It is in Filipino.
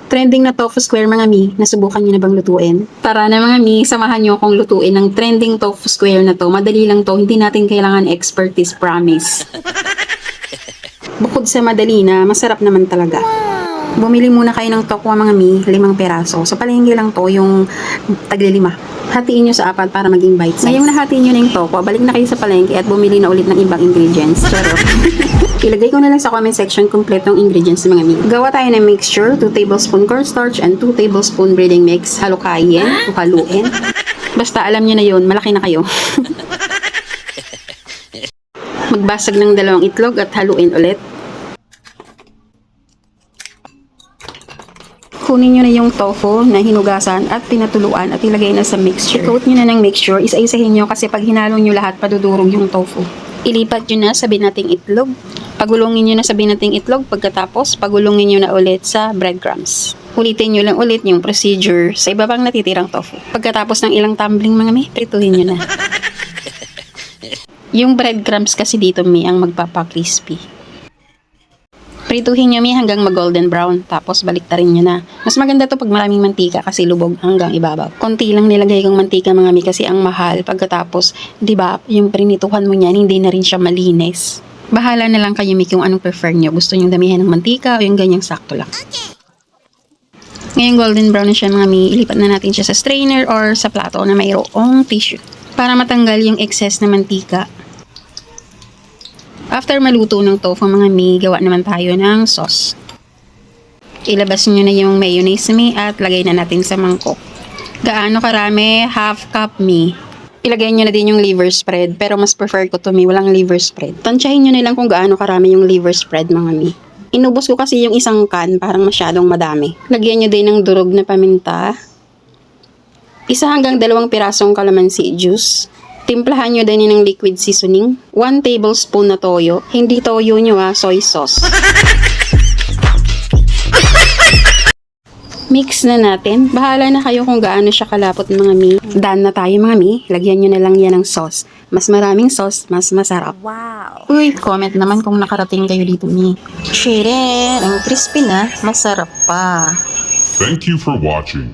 Trending na tofu square mga mi, nasubukan nyo na bang lutuin? Tara na mga mi, samahan nyo akong lutuin ng trending tofu square na to. Madali lang to, hindi natin kailangan expertise, promise. Bukod sa madali na, masarap naman talaga. Bumili muna kayo ng tokwa mga mi, 5 peraso. Sa palengke lang to, yung tagli-5. Hatiin nyo sa 4 para maging bite size. Ngayong nahatiin nyo na yung tokwa, balik na kayo sa palengke at bumili na ulit ng ibang ingredients. Pero, ilagay ko na lang sa comment section kompletong ingredients mga mi. Gawa tayo ng mixture, 2 tablespoon cornstarch and 2 tablespoon breading mix. Halukayin, haluin. Basta alam nyo na yun, malaki na kayo. Magbasag ng 2 itlog at haluin ulit. Kunin nyo na yung tofu na hinugasan at pinatuluan at ilagay na sa mixture. I-coat nyo na ng mixture, isa-isahin nyo kasi pag hinalo nyo lahat, padudurog yung tofu. Ilipat nyo na sa binating itlog. Pagulungin nyo na sa binating itlog, pagkatapos pagulungin nyo na ulit sa breadcrumbs. Ulitin nyo lang ulit yung procedure sa iba pang natitirang tofu. Pagkatapos ng ilang tumbling mga mi, prituhin nyo na. Yung breadcrumbs kasi dito mi ang magpapa-crispy. Prituhin nyo mi hanggang mag-golden brown, tapos baliktarin nyo na. Mas maganda to pag maraming mantika kasi lubog hanggang ibabaw. Konti lang nilagay kong mantika mga mi kasi ang mahal. Pagkatapos, di ba, yung prinituhan mo niyan, hindi na rin siya malinis. Bahala na lang kayo mi kung anong prefer nyo. Gusto nyo damihan ng mantika o yung ganyang sakto lang. Ngayon golden brown na siya mga mi, ilipat na natin siya sa strainer or sa plato na mayroong tissue para matanggal yung excess na mantika. After maluto ng tofu mga mi, gawa naman tayo ng sauce. Ilabas nyo na yung mayonnaise mi at lagay na natin sa mangkok. Gaano karami? Half cup mi. Ilagay nyo na din yung liver spread, pero mas prefer ko to mi, walang liver spread. Tansyahin nyo na lang kung gaano karami yung liver spread mga mi. Inubos ko kasi yung isang can, parang masyadong madami. Lagyan nyo din ng durog na paminta. 1 hanggang 2 pirasong calamansi juice. Timplahan nyo din ng liquid seasoning. 1 tablespoon na toyo. Hindi toyo nyo soy sauce. Mix na natin. Bahala na kayo kung gaano siya kalapot mga mi. Done na tayo mga mi. Lagyan nyo na lang yan ng sauce. Mas maraming sauce, mas masarap. Wow! Uy, comment naman kung nakarating kayo dito mi. Share! Ang crispy na, masarap pa. Thank you for watching.